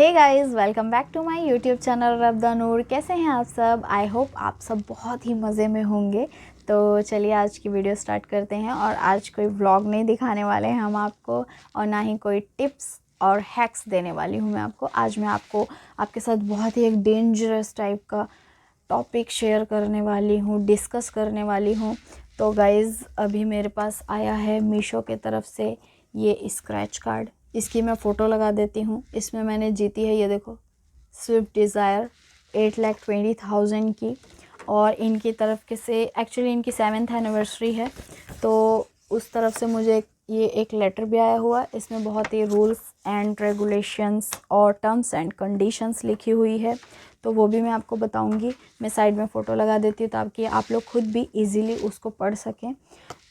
Hey guys, welcome back to my YouTube channel Rabda Noor. कैसे हैं आप सब? आई होप आप सब बहुत ही मज़े में होंगे। तो चलिए आज की वीडियो स्टार्ट करते हैं। और आज कोई व्लॉग नहीं दिखाने वाले हैं हम आपको, और ना ही कोई टिप्स और हैक्स देने वाली हूँ मैं आपको। आज मैं आपको आपके साथ बहुत ही एक डेंजरस टाइप का टॉपिक शेयर करने वाली हूँ, डिस्कस करने वाली हूँ। तो गाइज़, अभी मेरे पास आया है मीशो के तरफ से ये स्क्रैच कार्ड। इसकी मैं फ़ोटो लगा देती हूँ। इसमें मैंने जीती है, ये देखो, स्विफ्ट डिज़ायर 8,20,000 की। और इनकी तरफ के से एक्चुअली इनकी 7th एनिवर्सरी है, तो उस तरफ से मुझे ये एक लेटर भी आया हुआ है। इसमें बहुत ही रूल्स एंड रेगुलेशंस और टर्म्स एंड कंडीशंस लिखी हुई है, तो वो भी मैं आपको बताऊंगी। मैं साइड में फ़ोटो लगा देती हूँ ताकि आप लोग खुद भी इजीली उसको पढ़ सकें।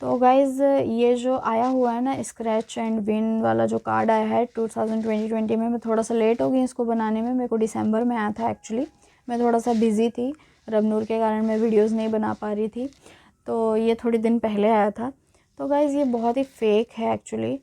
तो गाइज़, ये जो आया हुआ है ना स्क्रैच एंड विन वाला जो कार्ड आया है 2020 में, मैं थोड़ा सा लेट हो गई इसको बनाने में। मेरे को दिसंबर में आया था एक्चुअली। मैं थोड़ा सा बिज़ी थी, रबनूर के कारण मैं वीडियोस नहीं बना पा रही थी, तो ये थोड़े दिन पहले आया था। तो गाइज़, ये बहुत ही फेक है एक्चुअली।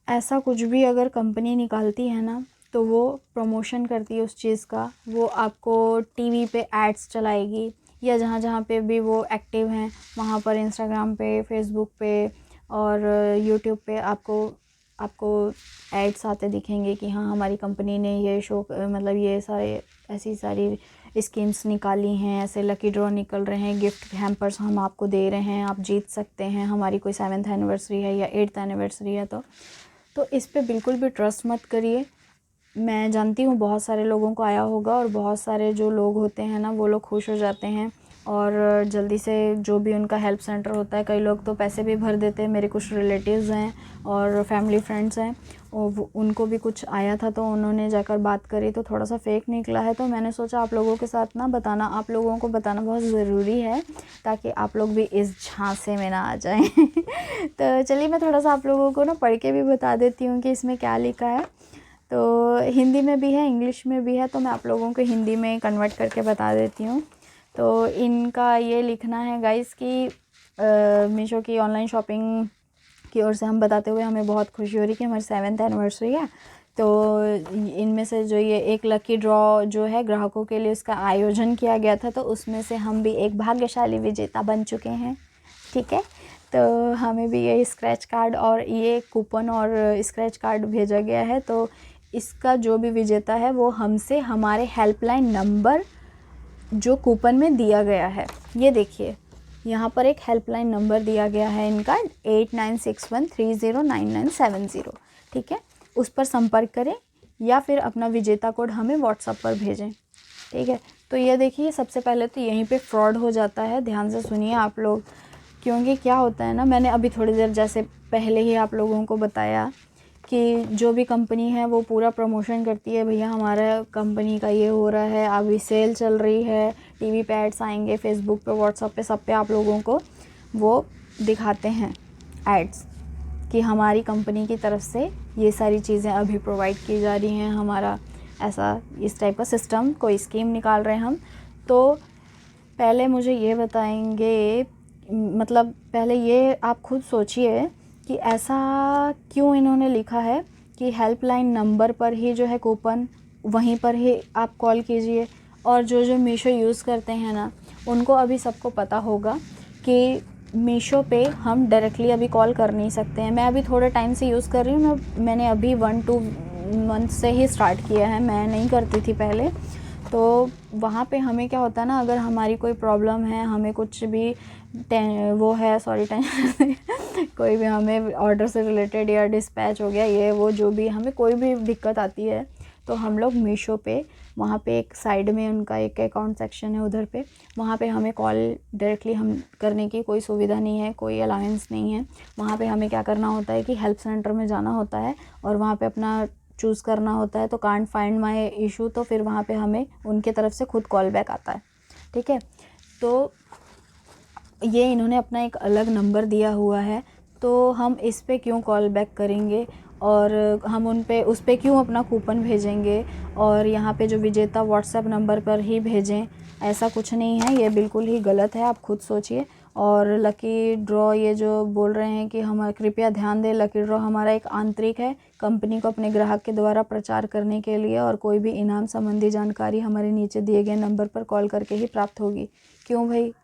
ऐसा कुछ भी अगर कंपनी निकालती है ना, तो वो प्रमोशन करती है उस चीज़ का। वो आपको टीवी पे एड्स चलाएगी, या जहाँ जहाँ पे भी वो एक्टिव हैं वहाँ पर, इंस्टाग्राम पे, फेसबुक पे और यूट्यूब पे आपको आपको एड्स आते दिखेंगे कि हाँ, हमारी कंपनी ने ये शो मतलब ये सारे ऐसी सारी स्कीम्स निकाली हैं, ऐसे लकी ड्रॉ निकल रहे हैं, गिफ्ट हैम्पर्स हम आपको दे रहे हैं, आप जीत सकते हैं, हमारी कोई 7th एनिवर्सरी है या 8th एनिवर्सरी है। तो इस पे बिल्कुल भी ट्रस्ट मत करिए। मैं जानती हूँ बहुत सारे लोगों को आया होगा, और बहुत सारे जो लोग होते हैं ना, वो लोग खुश हो जाते हैं और जल्दी से जो भी उनका हेल्प सेंटर होता है, कई लोग तो पैसे भी भर देते हैं। मेरे कुछ रिलेटिव्स हैं और फैमिली फ्रेंड्स हैं, और उनको भी कुछ आया था, तो उन्होंने जाकर बात करी, तो थोड़ा सा फेक निकला है। तो मैंने सोचा आप लोगों के साथ ना बताना, आप लोगों को बताना बहुत ज़रूरी है, ताकि आप लोग भी इस झांसे में ना आ जाएं। तो चलिए मैं थोड़ा सा आप लोगों को ना पढ़ के भी बता देती हूँ कि इसमें क्या लिखा है। तो हिंदी में भी है, इंग्लिश में भी है, तो मैं आप लोगों को हिंदी में कन्वर्ट करके बता देती हूँ। तो इनका ये लिखना है गाइस कि मीशो की ऑनलाइन शॉपिंग की ओर से हम बताते हुए हमें बहुत खुशी हो रही कि हमारी 7th एनिवर्सरी है। तो इनमें से जो ये एक लकी ड्रॉ जो है ग्राहकों के लिए, उसका आयोजन किया गया था, तो उसमें से हम भी एक भाग्यशाली विजेता बन चुके हैं। ठीक है, तो हमें भी ये स्क्रैच कार्ड और ये कूपन और स्क्रैच कार्ड भेजा गया है। तो इसका जो भी विजेता है वो हमसे हमारे हेल्पलाइन नंबर जो कूपन में दिया गया है, ये देखिए यहाँ पर एक हेल्पलाइन नंबर दिया गया है इनका 8961309970। ठीक है, उस पर संपर्क करें या फिर अपना विजेता कोड हमें व्हाट्सएप पर भेजें। ठीक है, तो ये देखिए, सबसे पहले तो यहीं पे फ्रॉड हो जाता है। ध्यान से सुनिए आप लोग, क्योंकि क्या होता है ना, मैंने अभी थोड़ी देर जैसे पहले ही आप लोगों को बताया कि जो भी कंपनी है वो पूरा प्रमोशन करती है, भैया हमारा कंपनी का ये हो रहा है, अभी सेल चल रही है, टीवी पे एड्स आएंगे, फेसबुक पे, व्हाट्सएप पे, सब पे आप लोगों को वो दिखाते हैं एड्स कि हमारी कंपनी की तरफ से ये सारी चीज़ें अभी प्रोवाइड की जा रही हैं, हमारा ऐसा इस टाइप का सिस्टम, कोई स्कीम निकाल रहे हैं हम। तो पहले मुझे ये बताएंगे, मतलब पहले ये आप खुद सोचिए कि ऐसा क्यों इन्होंने लिखा है कि हेल्पलाइन नंबर पर ही जो है कूपन, वहीं पर ही आप कॉल कीजिए। और जो जो मीशो यूज़ करते हैं ना, उनको अभी सबको पता होगा कि मीशो पे हम डायरेक्टली अभी कॉल कर नहीं सकते हैं। मैं अभी थोड़े टाइम से यूज़ कर रही हूँ, मैंने अभी 1-2 मंथ से ही स्टार्ट किया है, मैं नहीं करती थी पहले। तो वहाँ पे हमें क्या होता है ना, अगर हमारी कोई प्रॉब्लम है, हमें कुछ भी वो है, सॉरी टेंशन कोई भी हमें ऑर्डर से रिलेटेड या डिस्पैच हो गया, ये वो जो भी हमें कोई भी दिक्कत आती है, तो हम लोग मीशो पे, वहाँ पे एक साइड में उनका एक अकाउंट सेक्शन है, उधर पे वहाँ पे हमें कॉल डायरेक्टली हम करने की कोई सुविधा नहीं है, कोई अलाउंस नहीं है। वहाँ पे हमें क्या करना होता है कि हेल्प सेंटर में जाना होता है और वहाँ पे अपना चूज़ करना होता है। तो कांट फाइंड माय इशू, तो फिर वहाँ पे हमें उनके तरफ से खुद कॉल बैक आता है। ठीक है, तो ये इन्होंने अपना एक अलग नंबर दिया हुआ है, तो हम इस पे क्यों कॉल बैक करेंगे और हम उस पे क्यों अपना कूपन भेजेंगे, और यहाँ पे जो विजेता व्हाट्सएप नंबर पर ही भेजें, ऐसा कुछ नहीं है, ये बिल्कुल ही गलत है, आप खुद सोचिए। और लकी ड्रॉ ये जो बोल रहे हैं कि हम कृपया ध्यान दें, लकी ड्रॉ हमारा एक आंतरिक है, कंपनी को अपने ग्राहक के द्वारा प्रचार करने के लिए, और कोई भी इनाम संबंधी जानकारी हमारे नीचे दिए गए नंबर पर कॉल करके ही प्राप्त होगी। क्यों भाई,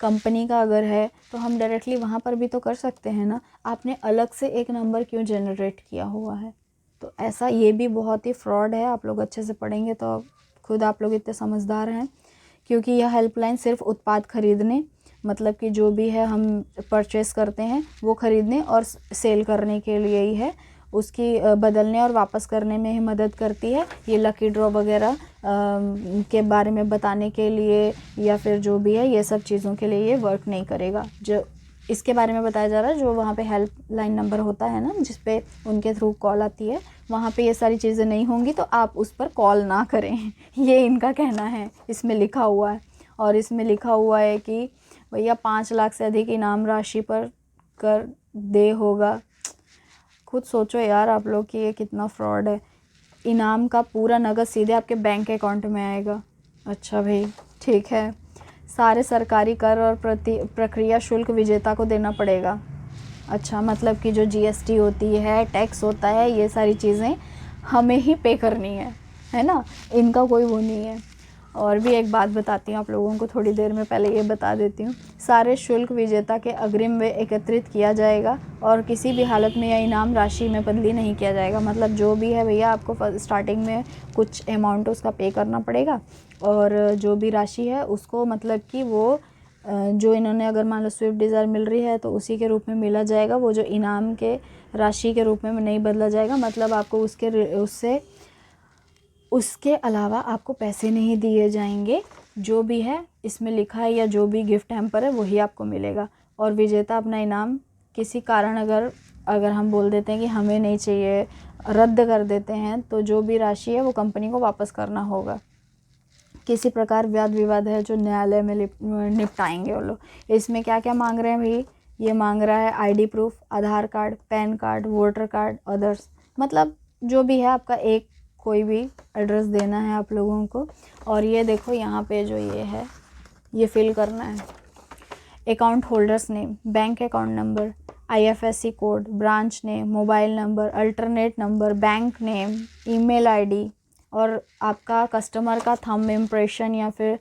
कंपनी का अगर है तो हम डायरेक्टली वहाँ पर भी तो कर सकते हैं ना, आपने अलग से एक नंबर क्यों जनरेट किया हुआ है? तो ऐसा ये भी बहुत ही फ्रॉड है। आप लोग अच्छे से पढ़ेंगे तो खुद आप लोग इतने समझदार हैं, क्योंकि यह हेल्पलाइन सिर्फ उत्पाद खरीदने, मतलब कि जो भी है हम परचेस करते हैं वो ख़रीदने और सेल करने के लिए ही है, उसकी बदलने और वापस करने में ही मदद करती है। ये लकी ड्रॉ वगैरह के बारे में बताने के लिए या फिर जो भी है ये सब चीज़ों के लिए ये वर्क नहीं करेगा। जो इसके बारे में बताया जा रहा है, जो वहाँ पे हेल्पलाइन नंबर होता है ना, जिस पे उनके थ्रू कॉल आती है, वहाँ पे ये सारी चीज़ें नहीं होंगी, तो आप उस पर कॉल ना करें ये इनका कहना है, इसमें लिखा हुआ है। और इसमें लिखा हुआ है कि भैया 5 लाख से अधिक इनाम राशि पर कर दे होगा। खुद सोचो यार आप लोग कि ये कितना फ्रॉड है। इनाम का पूरा नगद सीधे आपके बैंक अकाउंट में आएगा। अच्छा भाई ठीक है। सारे सरकारी कर और प्रक्रिया शुल्क विजेता को देना पड़ेगा। अच्छा, मतलब कि जो जीएसटी होती है, टैक्स होता है, ये सारी चीज़ें हमें ही पे करनी है ना, इनका कोई वो नहीं है। और भी एक बात बताती हूँ आप लोगों को थोड़ी देर में, पहले ये बता देती हूँ। सारे शुल्क विजेता के अग्रिम में एकत्रित किया जाएगा और किसी भी हालत में यह इनाम राशि में बदली नहीं किया जाएगा। मतलब जो भी है भैया, आपको स्टार्टिंग में कुछ अमाउंट उसका पे करना पड़ेगा, और जो भी राशि है उसको मतलब कि वो जो इन्होंने अगर मान लो स्विफ्ट डिज़ायर मिल रही है तो उसी के रूप में मिला जाएगा, वो जो इनाम के राशि के रूप में नहीं बदला जाएगा। मतलब आपको उसके अलावा आपको पैसे नहीं दिए जाएंगे। जो भी है इसमें लिखा है या जो भी गिफ्ट हैम्पर है वही आपको मिलेगा। और विजेता अपना इनाम किसी कारण अगर हम बोल देते हैं कि हमें नहीं चाहिए, रद्द कर देते हैं, तो जो भी राशि है वो कंपनी को वापस करना होगा। किसी प्रकार वाद विवाद है जो न्यायालय में निपटाएंगे वो लोग। इसमें क्या क्या मांग रहे हैं भाई? ये मांग रहा है ID proof, Aadhaar card, PAN card, voter card, others, मतलब जो भी है आपका एक कोई भी एड्रेस देना है आप लोगों को। और ये देखो यहाँ पे जो ये है ये फिल करना है। Account holders name, bank account number, IFSC code, branch name, mobile number, alternate number, bank name, email ID, और आपका कस्टमर का थंब इम्प्रेशन या फिर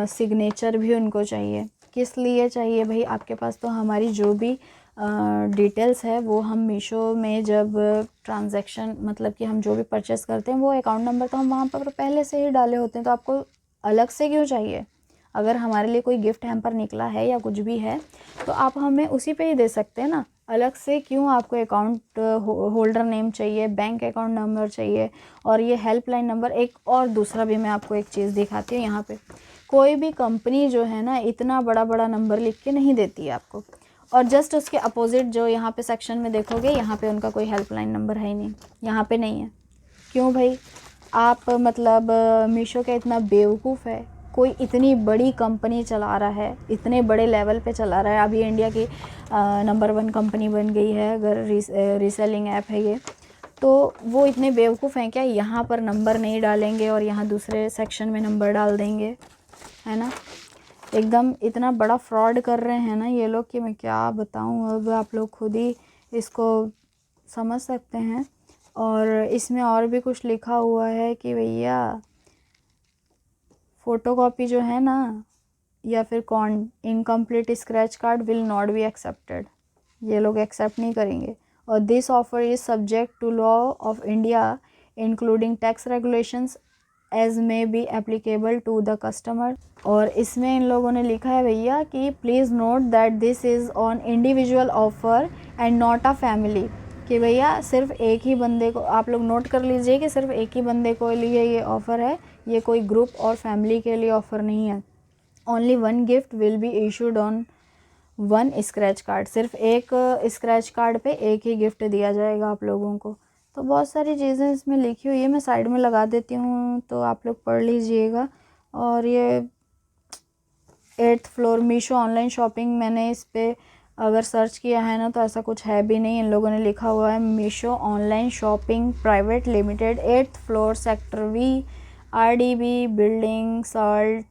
सिग्नेचर भी उनको चाहिए। किस लिए चाहिए भाई? आपके पास तो हमारी जो भी डिटेल्स है वो हम मीशो में जब ट्रांजैक्शन, मतलब कि हम जो भी परचेस करते हैं वो अकाउंट नंबर तो हम वहाँ पर पहले से ही डाले होते हैं, तो आपको अलग से क्यों चाहिए? अगर हमारे लिए कोई गिफ्ट हैम्पर निकला है या कुछ भी है तो आप हमें उसी पे ही दे सकते हैं ना, अलग से क्यों आपको अकाउंट होल्डर नेम चाहिए, बैंक अकाउंट नंबर चाहिए? और ये हेल्पलाइन नंबर, एक और दूसरा भी मैं आपको एक चीज़ दिखाती हूँ। यहाँ पे कोई भी कंपनी जो है ना इतना बड़ा बड़ा नंबर लिख के नहीं देती है आपको, और जस्ट उसके अपोजिट जो यहाँ पे सेक्शन में देखोगे यहाँ पे उनका कोई हेल्पलाइन नंबर है ही नहीं, यहाँ पे नहीं है। क्यों भाई? आप मतलब मीशो का इतना बेवकूफ़ है? कोई इतनी बड़ी कंपनी चला रहा है, इतने बड़े लेवल पे चला रहा है, अभी इंडिया की नंबर 1 कंपनी बन गई है अगर रीसेलिंग ऐप है ये, तो वो इतने बेवकूफ़ हैं क्या यहाँ पर नंबर नहीं डालेंगे और यहाँ दूसरे सेक्शन में नंबर डाल देंगे, है ना? एकदम इतना बड़ा फ्रॉड कर रहे हैं ना ये लोग कि मैं क्या बताऊँ। अब आप लोग खुद ही इसको समझ सकते हैं। और इसमें और भी कुछ लिखा हुआ है कि भैया फ़ोटोकॉपी जो है ना या फिर incomplete scratch card will not be accepted, ये लोग एक्सेप्ट नहीं करेंगे। और this offer is subject to law of India including tax regulations as may be applicable to the customer. और इसमें इन लोगों ने लिखा है भैया कि please note that this is on individual offer and not a family, कि भैया सिर्फ एक ही बंदे को, आप लोग नोट कर लीजिए कि सिर्फ एक ही बंदे को लिए ये ऑफ़र है, ये कोई ग्रुप और फैमिली के लिए ऑफ़र नहीं है। Only 1 gift will be issued on 1 scratch card, सिर्फ एक स्क्रैच कार्ड पे एक ही गिफ्ट दिया जाएगा आप लोगों को। तो बहुत सारी चीज़ें इसमें लिखी हुई है, मैं साइड में लगा देती हूँ तो आप लोग पढ़ लीजिएगा। और ये 8th floor Meesho online shopping, मैंने इस पर अगर सर्च किया है ना तो ऐसा कुछ है भी नहीं। इन लोगों ने लिखा हुआ है Meesho online shopping private limited, 8th floor, sector V, RDB building, Salt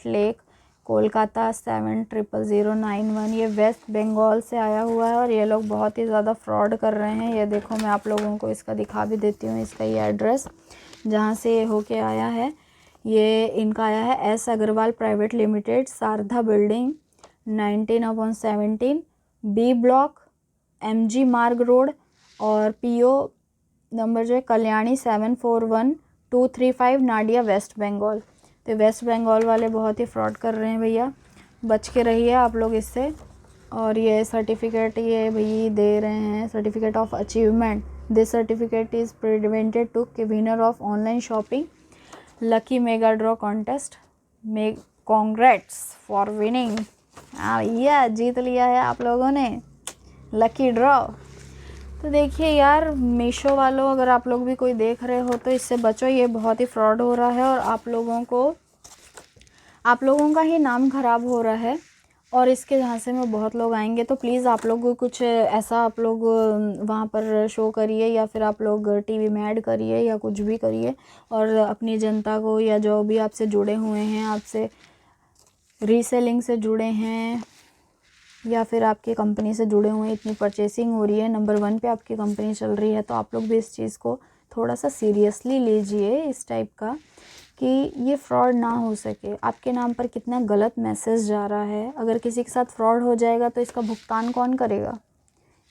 Lake, Kolkata 700091। ये वेस्ट बंगाल से आया हुआ है और ये लोग बहुत ही ज़्यादा फ्रॉड कर रहे हैं। ये देखो, मैं आप लोगों को इसका दिखा भी देती हूँ, इसका ये एड्रेस जहाँ से ये होके आया है। ये इनका आया है S Agarwal private limited, Sharda building, 19/17 B block, MG Marg road, और PO नंबर जो है कल्याणी 741235, नाडिया, वेस्ट बंगाल। तो वेस्ट बंगाल वाले बहुत ही फ्रॉड कर रहे हैं भैया, बच के रहिए आप लोग इससे। और ये सर्टिफिकेट ये भैया दे रहे हैं, certificate of achievement. This certificate is prevented to के winner of online shopping lucky mega draw contest. May congrats for winning. हाँ भैया, जीत लिया है आप लोगों ने लकी ड्रॉ। तो देखिए यार, मीशो वालों, अगर आप लोग भी कोई देख रहे हो तो इससे बचो, ये बहुत ही फ्रॉड हो रहा है और आप लोगों का ही नाम ख़राब हो रहा है। और इसके झांसे में बहुत लोग आएंगे, तो प्लीज़ आप लोग कुछ ऐसा आप लोग वहाँ पर शो करिए, या फिर आप लोग टीवी में ऐड करिए, या कुछ भी करिए, और अपनी जनता को, या जो भी आपसे जुड़े हुए हैं, आपसे रीसेलिंग से जुड़े हैं, या फिर आपकी कंपनी से जुड़े हुए, इतनी परचेसिंग हो रही है, नंबर 1 पे आपकी कंपनी चल रही है, तो आप लोग भी इस चीज़ को थोड़ा सा सीरियसली लीजिए, इस टाइप का, कि ये फ्रॉड ना हो सके। आपके नाम पर कितना गलत मैसेज जा रहा है, अगर किसी के साथ फ्रॉड हो जाएगा तो इसका भुगतान कौन करेगा?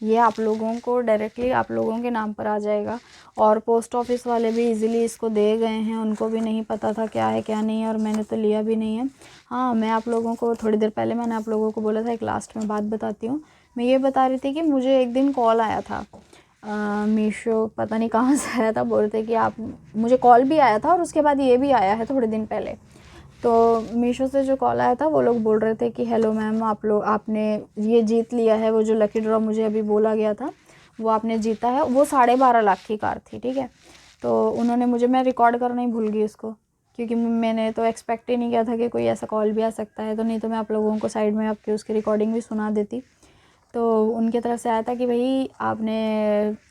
ये आप लोगों को डायरेक्टली आप लोगों के नाम पर आ जाएगा। और पोस्ट ऑफिस वाले भी इजीली इसको दे गए हैं, उनको भी नहीं पता था क्या है क्या नहीं है, और मैंने तो लिया भी नहीं है। हाँ, मैं आप लोगों को थोड़ी देर पहले मैंने आप लोगों को बोला था, एक लास्ट में बात बताती हूँ। मैं ये बता रही थी कि मुझे एक दिन कॉल आया था, मीशो पता नहीं कहाँ से आया था, बोलते कि आप, मुझे कॉल भी आया था और उसके बाद ये भी आया है थोड़े दिन पहले। तो मीशो से जो कॉल आया था, वो लोग बोल रहे थे कि हेलो मैम, आपने ये जीत लिया है, वो जो लकी ड्रॉ मुझे अभी बोला गया था वो आपने जीता है। वो 12.5 लाख की कार थी, ठीक है। तो उन्होंने मुझे, मैं रिकॉर्ड करना ही भूल गई उसको, क्योंकि मैंने तो एक्सपेक्ट ही नहीं किया था कि कोई ऐसा कॉल भी आ सकता है। तो नहीं तो मैं आप लोगों को साइड में आपकी उसकी रिकॉर्डिंग भी सुना देती। तो उनकी तरफ से आया था कि भाई आपने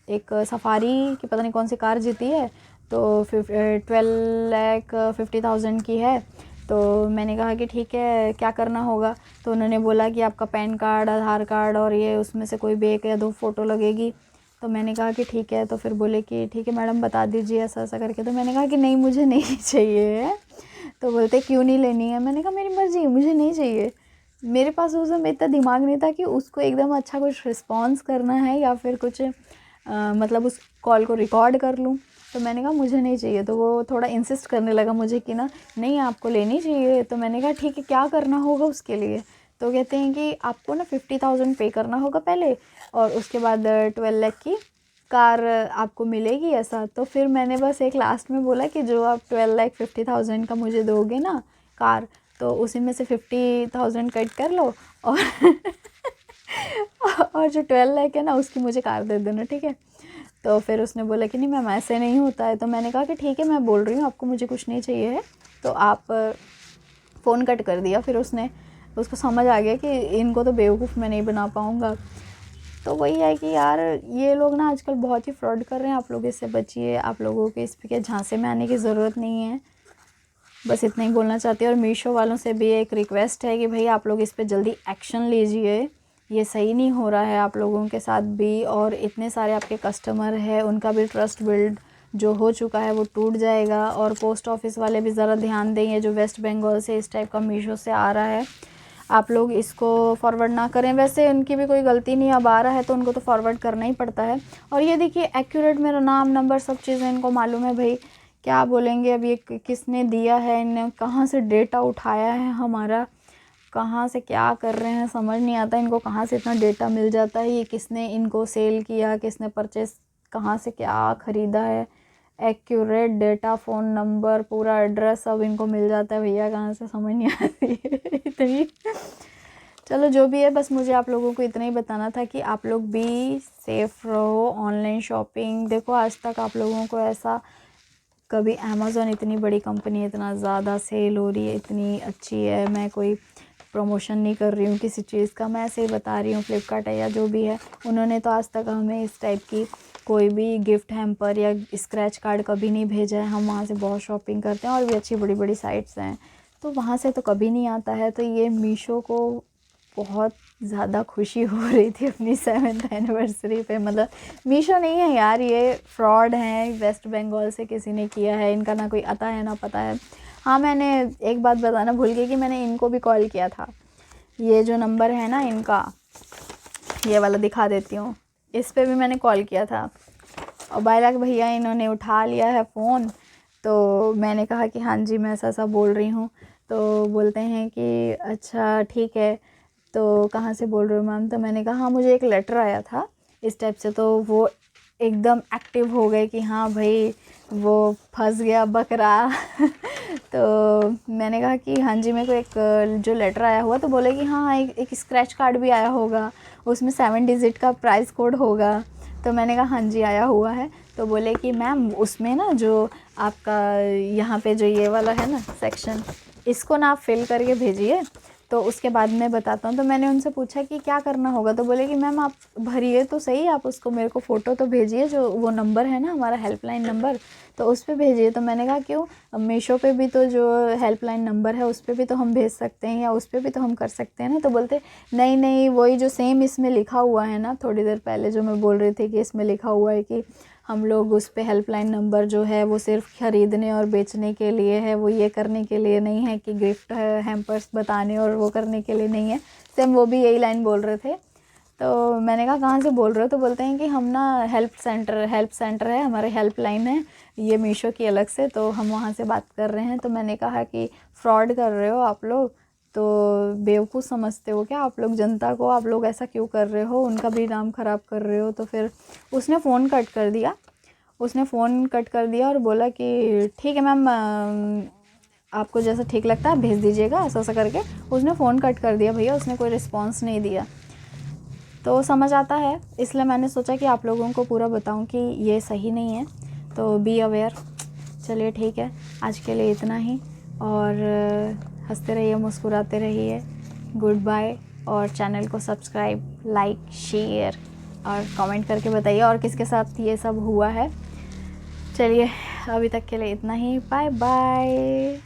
एक सफारी की पता नहीं कौन सी कार जीती है, तो 12,50,000 की है। तो मैंने कहा कि ठीक है, क्या करना होगा? तो उन्होंने बोला कि आपका पैन कार्ड, आधार कार्ड, और ये उसमें से कोई भी 1 या 2 फ़ोटो लगेगी। तो मैंने कहा कि ठीक है। तो फिर बोले कि ठीक है मैडम, बता दीजिए ऐसा ऐसा करके। तो मैंने कहा कि नहीं, मुझे नहीं चाहिए। तो बोलते क्यों नहीं लेनी है? मैंने कहा मेरी मर्ज़ी, मुझे नहीं चाहिए। मेरे पास उस समय इतना दिमाग नहीं था कि उसको एकदम अच्छा कुछ रिस्पॉन्स करना है, या फिर कुछ मतलब उस कॉल को रिकॉर्ड कर लूँ। तो मैंने कहा मुझे नहीं चाहिए। तो वो थोड़ा इंसिस्ट करने लगा मुझे कि ना, नहीं आपको लेनी चाहिए। तो मैंने कहा ठीक है, क्या करना होगा उसके लिए? तो कहते हैं कि आपको ना 50,000 पे करना होगा पहले, और उसके बाद 12 लाख की कार आपको मिलेगी, ऐसा। तो फिर मैंने बस एक लास्ट में बोला कि जो आप 12,50,000 का मुझे दोगे ना कार, तो उसी में से 50,000 कट कर लो, और और जो 12 लाख है ना, उसकी मुझे कार दे देना, ठीक है। तो फिर उसने बोला कि नहीं मैम, ऐसे नहीं होता है। तो मैंने कहा कि ठीक है, मैं बोल रही हूँ आपको मुझे कुछ नहीं चाहिए है, तो आप फ़ोन कट कर दिया। फिर उसको समझ आ गया कि इनको तो बेवकूफ़ मैं नहीं बना पाऊँगा। तो वही है कि यार, ये लोग ना आजकल बहुत ही फ्रॉड कर रहे हैं। आप लोग इससे बचिए, आप लोगों को इस के झांसे में आने की ज़रूरत नहीं है। बस इतना ही बोलना चाहती हूँ। और मीशो वालों से भी एक रिक्वेस्ट है कि भाई आप लोग इस पे जल्दी एक्शन लीजिए, ये सही नहीं हो रहा है आप लोगों के साथ भी। और इतने सारे आपके कस्टमर हैं, उनका भी ट्रस्ट बिल्ड जो हो चुका है वो टूट जाएगा। और पोस्ट ऑफिस वाले भी ज़रा ध्यान दें, ये जो वेस्ट बंगाल से इस टाइप का मीशो से आ रहा है, आप लोग इसको फॉरवर्ड ना करें। वैसे उनकी भी कोई गलती नहीं, अब आ रहा है तो उनको तो फॉरवर्ड करना ही पड़ता है। और ये देखिए, एक्यूरेट मेरा नाम, नंबर, सब चीज़ें इनको मालूम है भाई। क्या बोलेंगे अब, ये किसने दिया है, इन्हें कहाँ से डेटा उठाया है हमारा, कहाँ से क्या कर रहे हैं, समझ नहीं आता इनको, कहाँ से इतना डेटा मिल जाता है, ये किसने इनको सेल किया, किसने परचेस, कहाँ से क्या ख़रीदा है। एक्यूरेट डेटा, फ़ोन नंबर, पूरा एड्रेस सब इनको मिल जाता है भैया, कहाँ से समझ नहीं आती है इतनी। चलो जो भी है, बस मुझे आप लोगों को इतना ही बताना था कि आप लोग भी सेफ़ रहो। ऑनलाइन शॉपिंग देखो, आज तक आप लोगों को ऐसा कभी, अमेज़ॉन इतनी बड़ी कंपनी, इतना ज़्यादा सेल हो रही है, इतनी अच्छी है। मैं कोई प्रमोशन नहीं कर रही हूँ किसी चीज़ का, मैं ऐसे ही बता रही हूँ। फ्लिपकार्ट है या जो भी है, उन्होंने तो आज तक हमें इस टाइप की कोई भी गिफ्ट हैम्पर या स्क्रैच कार्ड कभी नहीं भेजा है। हम वहाँ से बहुत शॉपिंग करते हैं, और भी अच्छी बड़ी बड़ी साइट्स हैं, तो वहाँ से तो कभी नहीं आता है। तो ये मीशो को बहुत ज़्यादा खुशी हो रही थी अपनी 7th एनिवर्सरी पे। मतलब मीशो नहीं है यार, ये फ्रॉड हैं, वेस्ट बंगाल से किसी ने किया है, इनका ना कोई अता है ना पता है। हाँ, मैंने एक बात बताना भूल गई कि मैंने इनको भी कॉल किया था। ये जो नंबर है ना इनका, ये वाला दिखा देती हूँ, इस पे भी मैंने कॉल किया था और बायला के भैया इन्होंने उठा लिया है फ़ोन। तो मैंने कहा कि हाँ जी मैं ऐसा ऐसा बोल रही हूँ। तो बोलते हैं कि अच्छा ठीक है, तो कहाँ से बोल रहे हो मैम? तो मैंने कहा हाँ मुझे एक लेटर आया था इस टाइप से। तो वो एकदम एक्टिव हो गए कि हाँ भाई वो फंस गया बकरा। तो मैंने कहा कि हाँ जी मेरे को एक जो लेटर आया हुआ, तो बोले कि हाँ एक स्क्रैच कार्ड भी आया होगा, उसमें 7 डिजिट का प्राइस कोड होगा। तो मैंने कहा हाँ जी आया हुआ है। तो बोले कि मैम उसमें ना जो आपका यहाँ पे जो ये वाला है ना सेक्शन, इसको ना आप फिल करके भेजिए, तो उसके बाद मैं बताता हूँ। तो मैंने उनसे पूछा कि क्या करना होगा? तो बोले कि मैम आप भरिए तो सही, आप उसको मेरे को फ़ोटो तो भेजिए, जो वो नंबर है ना हमारा हेल्पलाइन नंबर, तो उस पर भेजिए। तो मैंने कहा क्यों, मीशो पे भी तो जो हेल्पलाइन नंबर है उस पर भी तो हम भेज सकते हैं, या उस पर भी तो हम कर सकते हैं ना। तो बोलते नहीं नहीं, वही जो सेम इसमें लिखा हुआ है ना, थोड़ी देर पहले जो मैं बोल रही थी कि इसमें लिखा हुआ है कि हम लोग उस पे हेल्पलाइन नंबर जो है वो सिर्फ ख़रीदने और बेचने के लिए है, वो ये करने के लिए नहीं है कि गिफ्ट हैम्पर्स बताने और वो करने के लिए नहीं है। सेम वो भी यही लाइन बोल रहे थे। तो मैंने कहा कहाँ से बोल रहे हो? तो बोलते हैं कि हम ना हेल्प सेंटर है, हमारे हेल्पलाइन है ये मीशो की अलग से, तो हम वहाँ से बात कर रहे हैं। तो मैंने कहा कि फ्रॉड कर रहे हो आप लोग, तो बेवकूफ़ समझते हो क्या आप लोग जनता को? आप लोग ऐसा क्यों कर रहे हो? उनका भी नाम ख़राब कर रहे हो। तो फिर उसने फ़ोन कट कर दिया, और बोला कि ठीक है मैम, आपको जैसा ठीक लगता है भेज दीजिएगा, ऐसा ऐसा करके उसने फ़ोन कट कर दिया भैया। उसने कोई रिस्पॉन्स नहीं दिया। तो समझ आता है, इसलिए मैंने सोचा कि आप लोगों को पूरा बताऊं कि ये सही नहीं है, तो बी अवेयर। चलिए ठीक है, आज के लिए इतना ही, और हंसते रहिए, मुस्कुराते रहिए। Goodbye. और चैनल को सब्सक्राइब, लाइक, शेयर और कमेंट करके बताइए और किसके साथ ये सब हुआ है। चलिए अभी तक के लिए इतना ही, बाय बाय।